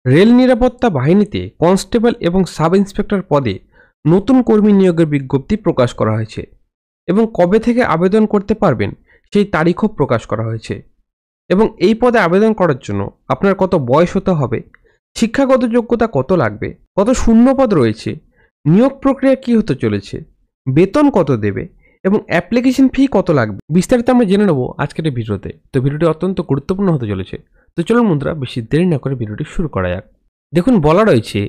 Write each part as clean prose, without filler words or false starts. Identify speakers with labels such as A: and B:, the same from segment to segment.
A: Rail নিরাপত্তা বাহিনীতে constable এবং সাব ইন্সপেক্টর পদে নতুন কর্মী নিয়োগের বিজ্ঞপ্তি প্রকাশ করা হয়েছে এবং কবে থেকে আবেদন করতে পারবেন সেই তারিখও প্রকাশ করা হয়েছে। এবং এই পদে আবেদন করার জন্য আপনার কত বয়স হতে হবে, শিক্ষাগত যোগ্যতা কত লাগবে, কত শূন্য পদ রয়েছে, নিয়োগ প্রক্রিয়া কি হতে চলেছে, বেতন কত দেবে এবং অ্যাপ্লিকেশন ফি কত লাগবে, বিস্তারিত আমরা জেনে নেব আজকের এই ভিডিওতে। তো ভিডিওটি অত্যন্ত গুরুত্বপূর্ণ হতে চলেছে। তো চলুন বন্ধুরা, বেশি দেরি না করে ভিডিওটি শুরু করা যাক। দেখুন, বলা রয়েছে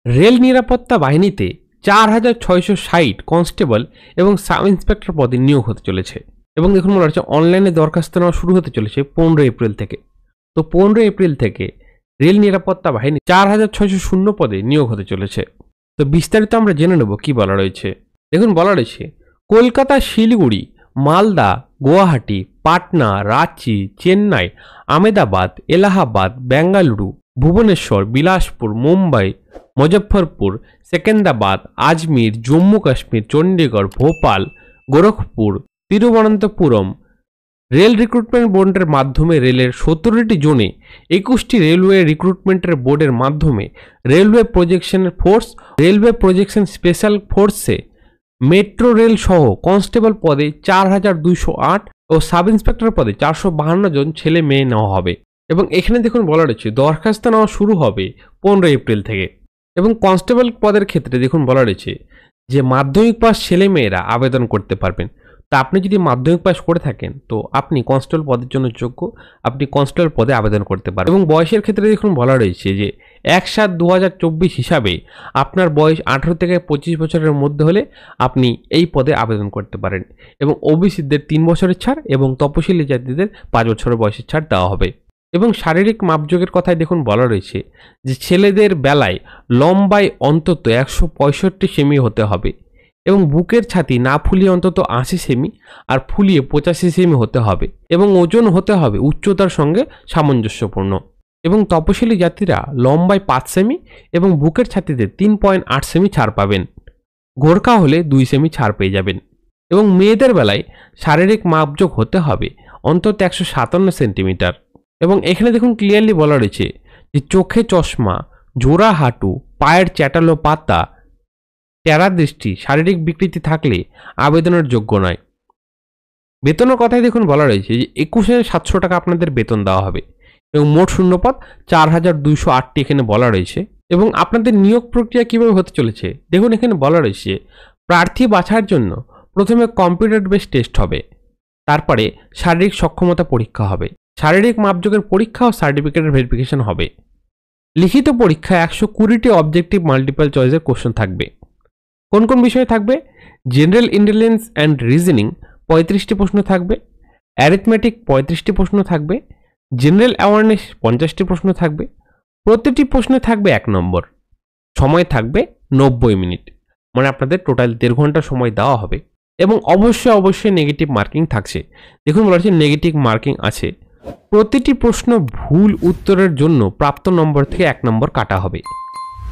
A: রেল নিরাপত্তা বাহিনীতে 4660 কনস্টেবল এবং সাব ইন্সপেক্টর পদে নিয়োগ হতে চলেছে। এবং দেখুন, বলা হচ্ছে অনলাইনে দরখাস্ত নেওয়া শুরু হতে চলেছে 15 এপ্রিল থেকে। তো 15 এপ্রিল থেকে রেল নিরাপত্তা বাহিনী 4600 পদে নিয়োগ হতে চলেছে। তো বিস্তারিত আমরা জেনে নেব কি বলা রয়েছে। দেখুন, বলা রয়েছে কলকাতা, শিলিগুড়ি, মালদা, গুয়াহাটি, পাটনা, রাঁচি, চেন্নাই, আমেদাবাদ, এলাহাবাদ, বেঙ্গালুরু, ভুবনেশ্বর, বিলাসপুর, মুম্বাই, মুজফ্ফরপুর, সেকেন্দ্রাবাদ, আজমির, জম্মু কাশ্মীর, চণ্ডীগড়, ভোপাল, গোরখপুর, তিরুবনন্তপুরম রেল রিক্রুটমেন্ট বোর্ডের মাধ্যমে রেলের 17টি জোনে 21টি রেলওয়ে রিক্রুটমেন্টের বোর্ডের মাধ্যমে railway protection force, railway protection special ফোর্সে মেট্রো রেল সহ কনস্টেবল পদে 4208 ও সাব ইন্সপেক্টর পদে 452 জন ছেলে মেয়ে নেওয়া হবে। এবং এখানে দেখুন, বলা রয়েছে দরখাস্ত নেওয়া শুরু হবে 15 এপ্রিল থেকে। এবং কনস্টেবল পদের ক্ষেত্রে দেখুন, বলা রয়েছে যে মাধ্যমিক পাস ছেলে মেয়েরা আবেদন করতে পারবেন। তা আপনি যদি মাধ্যমিক পাস করে থাকেন তো আপনি কনস্টেবল পদের জন্য যোগ্য, আপনি কনস্টেবল পদে আবেদন করতে পারেন। এবং বয়সের ক্ষেত্রে দেখুন, বলা রয়েছে যে 1/7/2024 হিসাবে আপনার বয়স 18 থেকে 25 বছরের মধ্যে হলে আপনি এই পদে আবেদন করতে পারেন। এবং ওবিসিদের 3 বছরের ছাড় এবং তপশিলি জাতিদের 5 বছরের বয়সের ছাড় দেওয়া হবে। এবং শারীরিক মাপযোগের কথায় দেখুন, বলা রয়েছে যে ছেলেদের বেলায় লম্বায় অন্তত 165 সেমি হতে হবে এবং বুকের ছাতি না ফুলিয়ে অন্তত 80 সেমি আর ফুলিয়ে 85 সেমি হতে হবে এবং ওজন হতে হবে উচ্চতার সঙ্গে সামঞ্জস্যপূর্ণ। এবং তপশিলি জাতিরা লম্বায় 5 সেমি এবং বুকের ছাতিতে 3.8 সেমি ছাড় পাবেন। গোর্খা হলে 2 সেমি ছাড় পেয়ে যাবেন। এবং মেয়েদের বেলায় শারীরিক মাপযোগ হতে হবে অন্তত 157 সেন্টিমিটার। এবং এখানে দেখুন, ক্লিয়ারলি বলা রয়েছে যে চোখে চশমা, জোড়া হাঁটু, পায়ের চ্যাটালো পাতা, টেরা দৃষ্টি, শারীরিক বিকৃতি থাকলে আবেদনের যোগ্য নয়। বেতনের কথায় দেখুন, বলা রয়েছে যে 21,700 টাকা আপনাদের বেতন দেওয়া হবে এবং মোট শূন্যপদ 4208টি এখানে বলা রয়েছে। এবং আপনাদের নিয়োগ প্রক্রিয়া কিভাবে হতে চলেছে দেখুন, এখানে বলা রয়েছে প্রার্থী বাছার জন্য প্রথমে কম্পিউটার বেস টেস্ট হবে, তারপরে শারীরিক সক্ষমতা পরীক্ষা হবে, শারীরিক মাপযোগের পরীক্ষা ও সার্টিফিকেটের ভেরিফিকেশন হবে। লিখিত পরীক্ষায় 120টি অবজেক্টিভ মাল্টিপল চয়েসের কোশ্চেন থাকবে। কোন কোন বিষয়ে থাকবে? জেনারেল ইন্টেলিজেন্স অ্যান্ড রিজনিং 35টি প্রশ্ন থাকবে, অ্যারিথমেটিক 35টি প্রশ্ন থাকবে, জেনারেল অ্যাওয়ারনেস 50টি প্রশ্ন থাকবে। প্রতিটি প্রশ্নে থাকবে 1 নম্বর। সময় থাকবে 90 মিনিট, মানে আপনাদের টোটাল 1.5 ঘন্টা সময় দেওয়া হবে। এবং অবশ্যই নেগেটিভ মার্কিং থাকছে। দেখুন, বলা হচ্ছে নেগেটিভ মার্কিং আছে। প্রতিটি প্রশ্ন ভুল উত্তরের জন্য প্রাপ্ত নম্বর থেকে 1 নম্বর কাটা হবে।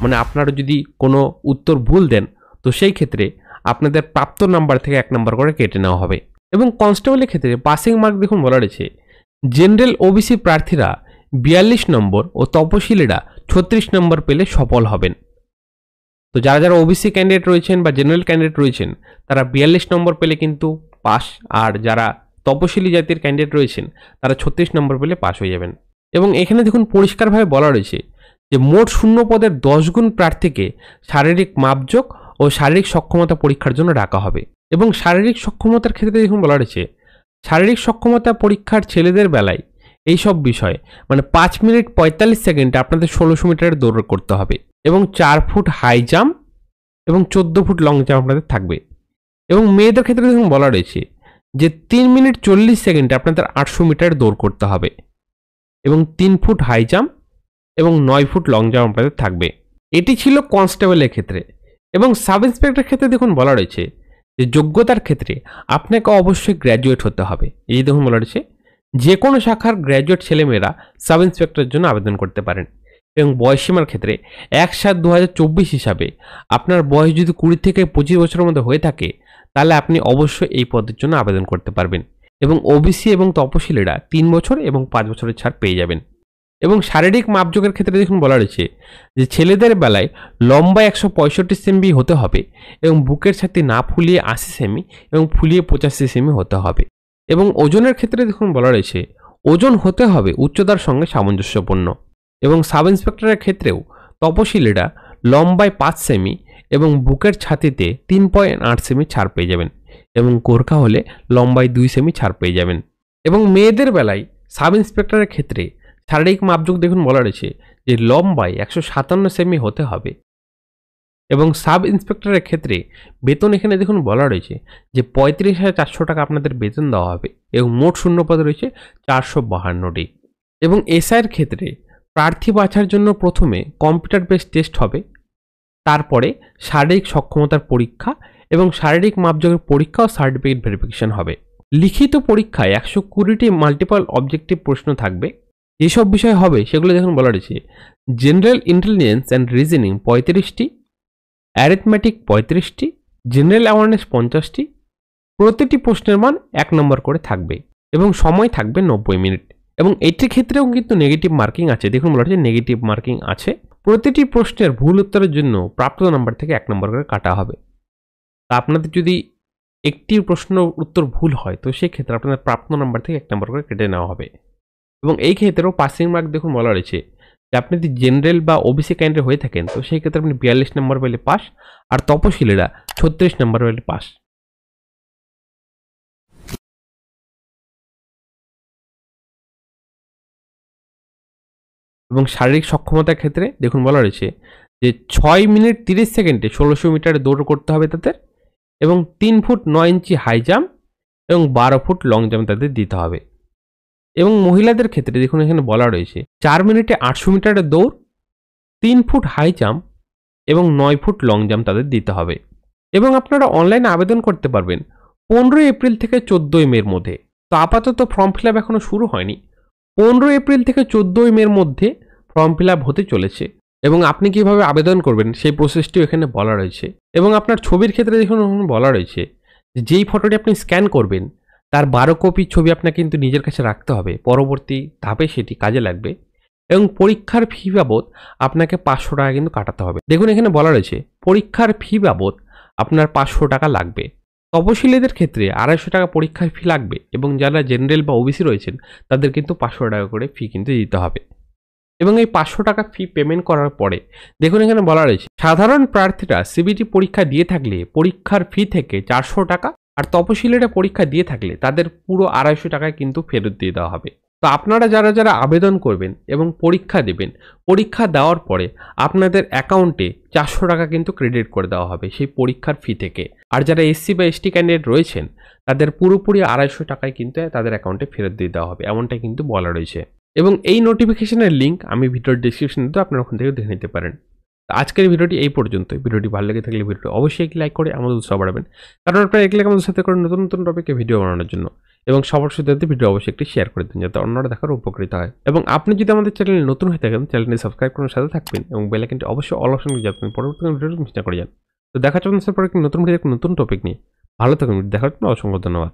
A: মানে আপনারা যদি কোনো উত্তর ভুল দেন তো সেই ক্ষেত্রে আপনাদের প্রাপ্ত নাম্বার থেকে 1 নম্বর করে কেটে নেওয়া হবে। এবং কনস্টেবলের ক্ষেত্রে পাসিং মার্ক দেখুন, বলা রয়েছে জেনারেল ওবিসি প্রার্থীরা 42 নম্বর ও তপশিলীরা 36 নম্বর পেলে সফল হবেন। তো যারা ওবিসি ক্যান্ডিডেট রয়েছেন বা জেনারেল ক্যান্ডিডেট রয়েছেন তারা 42 নম্বর পেলে কিন্তু পাস, আর যারা তপশিলি জাতির ক্যান্ডিডেট রয়েছেন তারা 36 নম্বর পেলে পাস হয়ে যাবেন। এবং এখানে দেখুন, পরিষ্কারভাবে বলা রয়েছে যে মোট শূন্য পদের 10 গুণ প্রার্থীকে শারীরিক মাপযোগ ও শারীরিক সক্ষমতা পরীক্ষার জন্য ডাকা হবে। এবং শারীরিক সক্ষমতার ক্ষেত্রে দেখুন, বলা রয়েছে শারীরিক সক্ষমতা পরীক্ষার ছেলেদের বেলায় এই সব বিষয় মানে 5 মিনিট 45 সেকেন্ডে আপনাদের 1600 মিটারের দৌড় করতে হবে এবং 4 ফুট হাই জাম্প এবং 14 ফুট লং জাম্প আপনাদের থাকবে। এবং মেয়েদের ক্ষেত্রে দেখুন, বলা রয়েছে যে 3 মিনিট 40 সেকেন্ডে আপনাদের 800 মিটার দৌড় করতে হবে এবং 3 ফুট হাই জাম্প এবং 9 ফুট লং জাম্প আপনাদের থাকবে। এটি ছিল কনস্টেবলের ক্ষেত্রে। এবং সাব ইন্সপেক্টরের ক্ষেত্রে দেখুন, বলা রয়েছে যে যোগ্যতার ক্ষেত্রে আপনাকে অবশ্যই গ্র্যাজুয়েট হতে হবে। এই দেখুন, বলা রয়েছে যে কোনো শাখার গ্র্যাজুয়েট ছেলেমেয়েরা সাব ইন্সপেক্টরের জন্য আবেদন করতে পারেন। এবং বয়সসীমার ক্ষেত্রে 1/7/2024 হিসাবে আপনার বয়স যদি 20 থেকে 25 বছরের মধ্যে হয়ে থাকে তাহলে আপনি অবশ্যই এই পদের জন্য আবেদন করতে পারবেন। এবং ওবিসি এবং তপশিলীরা 3 বছর এবং 5 বছরের ছাড় পেয়ে যাবেন। এবং শারীরিক মাপযোগের ক্ষেত্রে দেখুন বলা রয়েছে যে ছেলেদের বেলায় লম্বা 165 সেমি হতে হবে এবং বুকের ছাতি না ফুলিয়ে 80 সেমি এবং ফুলিয়ে 85 সেমি হতে হবে। এবং ওজনের ক্ষেত্রে দেখুন বলা রয়েছে ওজন হতে হবে উচ্চতার সঙ্গে সামঞ্জস্যপূর্ণ। এবং সাব ইন্সপেক্টরের ক্ষেত্রেও তপশিলীরা লম্বায় 5 সেমি এবং বুকের ছাতিতে 3.8 সেমি ছাড় পেয়ে যাবেন এবং গোর্খা হলে লম্বায় 2 সেমি ছাড় পেয়ে যাবেন। এবং মেয়েদের বেলায় সাব ইন্সপেক্টরের ক্ষেত্রে শারীরিক মাপযোগ দেখুন বলা রয়েছে যে লম্বায় 157 সেমি হতে হবে। এবং সাব ইন্সপেক্টরের ক্ষেত্রে বেতন এখানে দেখুন বলা রয়েছে যে 35,400 টাকা আপনাদের বেতন দেওয়া হবে এবং মোট শূন্যপদ রয়েছে 452টি। এবং এসআইয়ের ক্ষেত্রে প্রার্থী বাছার জন্য প্রথমে কম্পিউটার বেসড টেস্ট হবে, তারপরে শারীরিক সক্ষমতার পরীক্ষা এবং শারীরিক মাপযোগের পরীক্ষা ও সার্টিফিকেট ভেরিফিকেশন হবে। লিখিত পরীক্ষায় 120টি মাল্টিপল অবজেক্টিভ প্রশ্ন থাকবে। যেসব বিষয় হবে সেগুলো দেখুন বলা রয়েছে জেনারেল ইন্টেলিজেন্স অ্যান্ড রিজনিং 35টি, অ্যারিথমেটিক 35টি, জেনারেল অ্যাওয়ারনেস 50টি। প্রতিটি প্রশ্নের মান 1 নম্বর করে থাকবে এবং সময় থাকবে 90 মিনিট। এবং এটির ক্ষেত্রেও কিন্তু নেগেটিভ মার্কিং আছে, দেখুন বলা হচ্ছে নেগেটিভ মার্কিং আছে। প্রতিটি প্রশ্নের ভুল উত্তরের জন্য প্রাপ্ত নাম্বার থেকে 1 নম্বর করে কাটা হবে। তা আপনাদের যদি একটি প্রশ্ন উত্তর ভুল হয় তো সেই ক্ষেত্রে আপনাদের প্রাপ্ত নাম্বার থেকে 1 নম্বর করে কেটে নেওয়া হবে। এবং এই ক্ষেত্রেও পাসিং মার্ক দেখুন বলা রয়েছে যে আপনি যদি জেনারেল বা ওবিসি ক্যান্ডিডেট হয়ে থাকেন তো সেই ক্ষেত্রে আপনি 42 নম্বর পেলে পাস, আর তপশিলীরা 36 নম্বর পেলে পাস। এবং শারীরিক সক্ষমতার ক্ষেত্রে দেখুন বলা রয়েছে যে 6 মিনিট 30 সেকেন্ডে 1600 মিটার দৌড় করতে হবে তাদের, এবং 3 ফুট 9 ইঞ্চি হাই জাম্প এবং 12 ফুট লং জাম্প তাদের দিতে হবে। এবং মহিলাদের ক্ষেত্রে দেখুন এখানে বলা রয়েছে 4 মিনিটে 800 মিটারের দৌড়, 3 ফুট হাই জাম্প এবং 9 ফুট লং জাম্প তাদের দিতে হবে। এবং আপনারা অনলাইনে আবেদন করতে পারবেন 15 এপ্রিল থেকে 14 মের মধ্যে। তো আপাতত ফর্ম ফিল আপ এখনও শুরু হয়নি, 15 এপ্রিল থেকে 14 মের মধ্যে ফর্ম ফিল আপ হতে চলেছে। এবং আপনি কিভাবে আবেদন করবেন সেই প্রসেসটিও এখানে বলা রয়েছে। এবং আপনার ছবির ক্ষেত্রে দেখুন বলা রয়েছে যেই ফটোটি আপনি স্ক্যান করবেন তার 12 কপি ছবি আপনাকে কিন্তু নিজের কাছে রাখতে হবে, পরবর্তী ধাপে সেটি কাজে লাগবে। এবং পরীক্ষার ফি বাবদ আপনাকে 500 টাকা কিন্তু কাটাতে হবে। দেখুন এখানে বলা রয়েছে পরীক্ষার ফি বাবদ আপনার 500 টাকা লাগবে। তপশিলীদের ক্ষেত্রে 250 টাকা পরীক্ষার ফি লাগবে এবং যারা জেনারেল বা ওবিসি রয়েছেন তাদের কিন্তু 500 টাকা করে ফি কিন্তু দিতে হবে। এবং এই 500 টাকা ফি পেমেন্ট করার পরে দেখুন এখানে বলা রয়েছে সাধারণ প্রার্থীরা সিবিটি পরীক্ষা দিয়ে থাকলে পরীক্ষার ফি থেকে 400 টাকা, আর তপশিলীরা পরীক্ষা দিয়ে থাকলে তাদের পুরো 250 টাকায় কিন্তু ফেরত দিয়ে দেওয়া হবে। তো আপনারা যারা যারা আবেদন করবেন এবং পরীক্ষা দেবেন, পরীক্ষা দেওয়ার পরে আপনাদের অ্যাকাউন্টে 400 টাকা কিন্তু ক্রেডিট করে দেওয়া হবে সেই পরীক্ষার ফি থেকে। আর যারা এসসি বা এসটি ক্যান্ডিডেট রয়েছেন তাদের পুরোপুরি 250 টাকায় কিন্তু তাদের অ্যাকাউন্টে ফেরত দিয়ে দেওয়া হবে, এমনটাই কিন্তু বলা রয়েছে। এবং এই নোটিফিকেশনের লিঙ্ক আমি ভিডিওর ডিসক্রিপশনে দিতে আপনারা ওখান থেকে দেখে নিতে পারেন। আজকের ভিডিওটি এই পর্যন্ত। ভিডিওটি ভালো লেগে থাকলে ভিডিওটি অবশ্যই একটি লাইক করে আমাদের উৎসাহ বাড়াবেন, কারণ আপনারা এক লাইক আমাদের সাথে করে নতুন নতুন টপিকে ভিডিও বানানোর জন্য। এবং সবার সাথে ভিডিও অবশ্যই একটি শেয়ার করে দিন যাতে অন্যরা দেখার উপকৃত হয়। এবং আপনি যদি আমাদের চ্যানেলে নতুন হয়ে থাকেন চ্যানেলটি সাবস্ক্রাইব করার সাথে থাকবেন এবং বেল আইকনটি অবশ্যই অল অপশন করে যাবেন, পরবর্তী ভিডিও মিস না করে যান। তো দেখা হচ্ছে পরে নতুন ভিডিও নতুন টপিক নিয়ে। ভালো থাকুন, দেখার জন্য অসংখ্য ধন্যবাদ।